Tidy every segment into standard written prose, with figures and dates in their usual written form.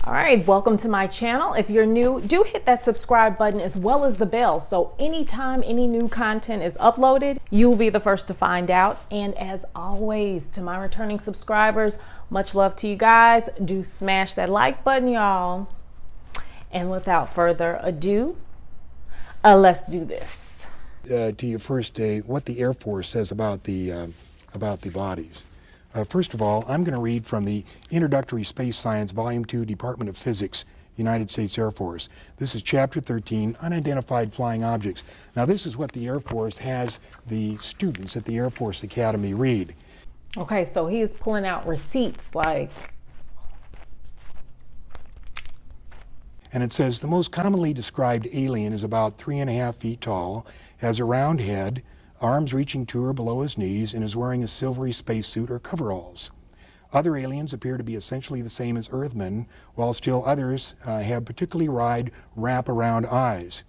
All right, welcome to my channel. If you're new, do hit that subscribe button as well as the bell, so anytime any new content is uploaded, you will be the first to find out. And as always, to my returning subscribers, much love to you guys. Do smash that like button, y'all. And without further ado, let's do this. To your first, what the Air Force says about the bodies. First of all, I'm going to read from the Introductory Space Science, Volume 2, Department of Physics, United States Air Force. This is Chapter 13, Unidentified Flying Objects. Now, this is what the Air Force has the students at the Air Force Academy read. Okay, so he is pulling out receipts like... And it says, the most commonly described alien is about 3.5 feet tall, has a round head, arms reaching to or below his knees, and is wearing a silvery spacesuit or coveralls. Other aliens appear to be essentially the same as Earthmen, while still others have particularly wide wrap-around eyes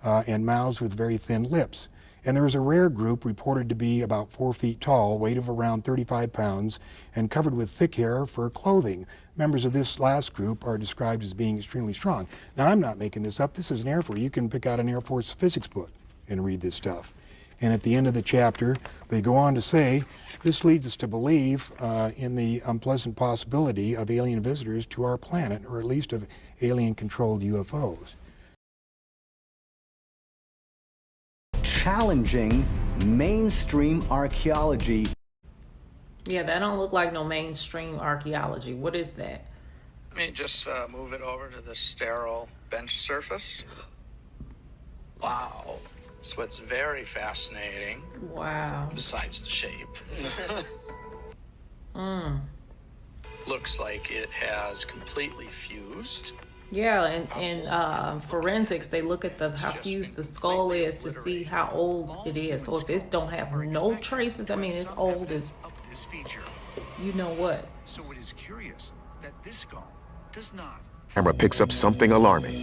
and mouths with very thin lips. And there is a rare group reported to be about 4 feet tall, weight of around 35 pounds, and covered with thick hair for clothing. Members of this last group are described as being extremely strong. Now, I'm not making this up. This is an Air Force. You can pick out an Air Force physics book and read this stuff. And at the end of the chapter, they go on to say, this leads us to believe in the unpleasant possibility of alien visitors to our planet, or at least of alien-controlled UFOs. Challenging mainstream archaeology. Yeah, that don't look like no mainstream archaeology. What is that? Let me just move it over to the sterile bench surface. Wow. So it's very fascinating. Wow. Besides the shape. Looks like it has completely fused. Yeah, and forensics, they look at how fused the skull is to see how old it is. So if this don't have no traces, I mean, it's old as this feature. You know what? So it is curious that this skull does not. Camera picks up something alarming.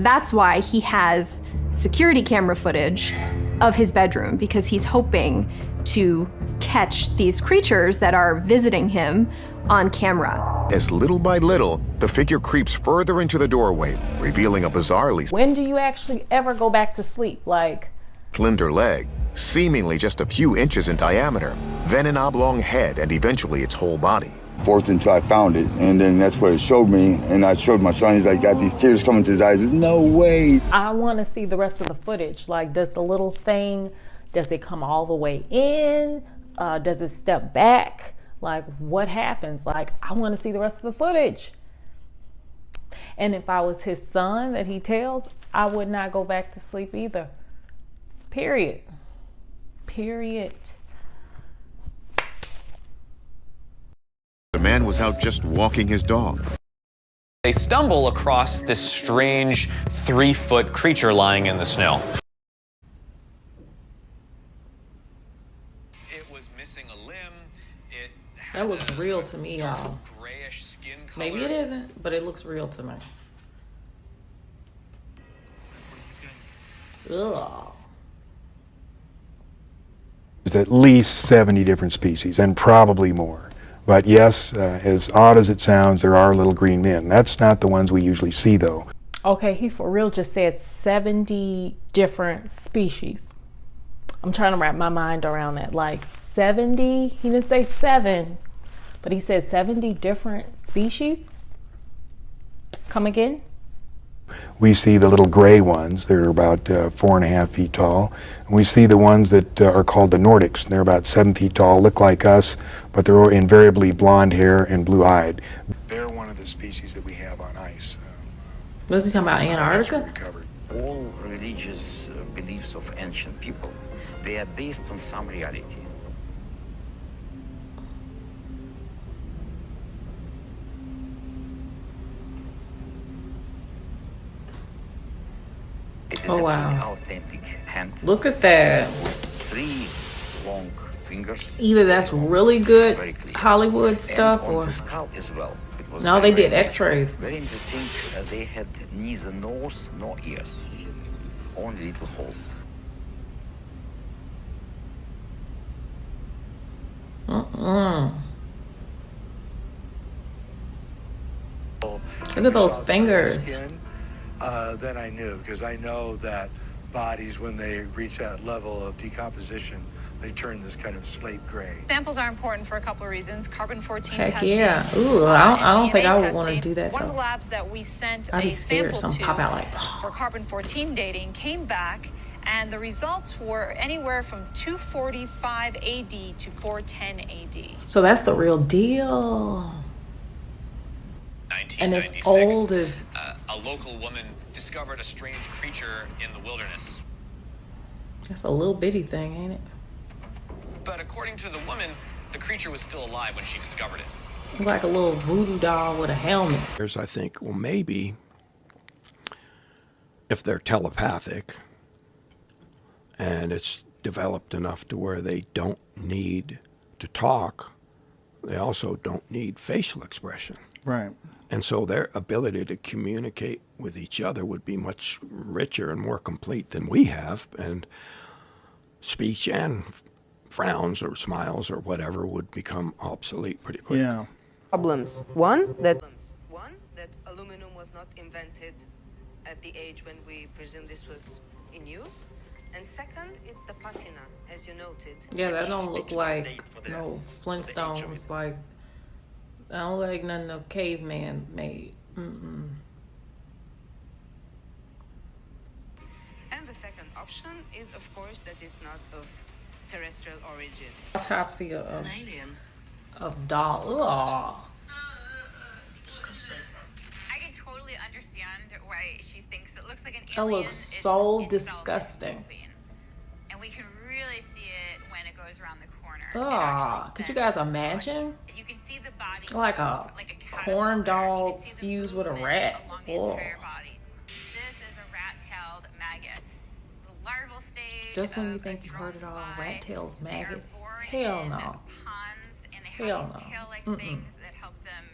That's why he has security camera footage of his bedroom, because he's hoping to catch these creatures that are visiting him on camera. As little by little, the figure creeps further into the doorway, revealing a bizarrely When do you actually ever go back to sleep? Like, slender leg, seemingly just a few inches in diameter, then an oblong head, and eventually its whole body. Forth until I found it, and then that's what it showed me, and I showed my son. He's like, got these tears coming to his eyes. No way. I want to see the rest of the footage. Like, does the little thing, does it come all the way in? Does it step back? Like, what happens? Like, I want to see the rest of the footage. And if I was his son that he tells, I would not go back to sleep either. Period. Period. The man was out just walking his dog. They stumble across this strange 3-foot creature lying in the snow. It was missing a limb. It That looks real to me, y'all. grayish skin color. Maybe it isn't, but it looks real to me. Ugh. There's at least 70 different species, and probably more. But yes, as odd as it sounds, there are little green men. That's not the ones we usually see, though. Okay, he for real just said 70 different species. I'm trying to wrap my mind around that. Like 70, he didn't say 7, but he said 70 different species? Come again? We see the little gray ones. They're about 4.5 feet tall. And we see the ones that are called the Nordics. They're about 7 feet tall, look like us, but they're invariably blonde hair and blue-eyed. They're one of the species that we have on ice. Was he talking about Antarctica? Recovered. All religious beliefs of ancient people, they are based on some reality. It is Oh, a wow. truly authentic hand Look at that. with 3 long fingers. Either that's really good Very clear. Hollywood stuff, and on or the skull as well. It was no, very, they did very x-rays. Very interesting. They had neither nose nor ears, only little holes. Look at those saw the fingers. skin, then I knew, because I know that bodies, when they reach that level of decomposition, they turn this kind of slate gray. Samples are important for a couple of reasons. Carbon-14 Heck testing. Yeah. Ooh, I don't think I would want to testing. do that. One though. of the labs that we sent I'd be a scared. sample Some to pop out like. for carbon-14 dating came back, and the results were anywhere from 245 AD to 410 AD. So that's the real deal. And as old as a local woman discovered a strange creature in the wilderness. that's a little bitty thing, ain't it? But according to the woman, the creature was still alive when she discovered it. Like a little voodoo doll with a helmet. I think, well, maybe if they're telepathic and it's developed enough to where they don't need to talk, they also don't need facial expression. Right. And so their ability to communicate with each other would be much richer and more complete than we have. And speech and frowns or smiles or whatever would become obsolete pretty quick. Yeah. Problems. One, that aluminum was not invented at the age when we presume this was in use. And second, it's the patina, as you noted. Yeah, that don't look like no Flintstones. Like, I don't look like nothing no caveman made. Mm-mm. And the second option is, of course, that it's not of terrestrial origin. Autopsy of An alien. Of doll. Ugh. I can totally understand why she thinks it looks like an That alien. looks so disgusting. And we can really see it when it goes around the corner. Ugh. Could you guys imagine? You can see the body Like a corn dog fused with a rat. along the entire body. This is a rat-tailed maggot. The larval stage. Just when you think you heard it all, rat-tailed maggot. Hell no. Ponds, and they have Hell these no. tail-like things that help them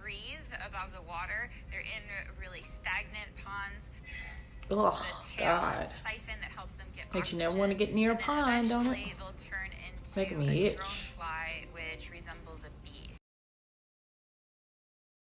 breathe above the water. They're in really stagnant ponds. Oh, the tail God. is a siphon that helps them get Makes you oxygen. never want to get near a And then pond, don't it? eventually they'll turn into Making me a itch. drone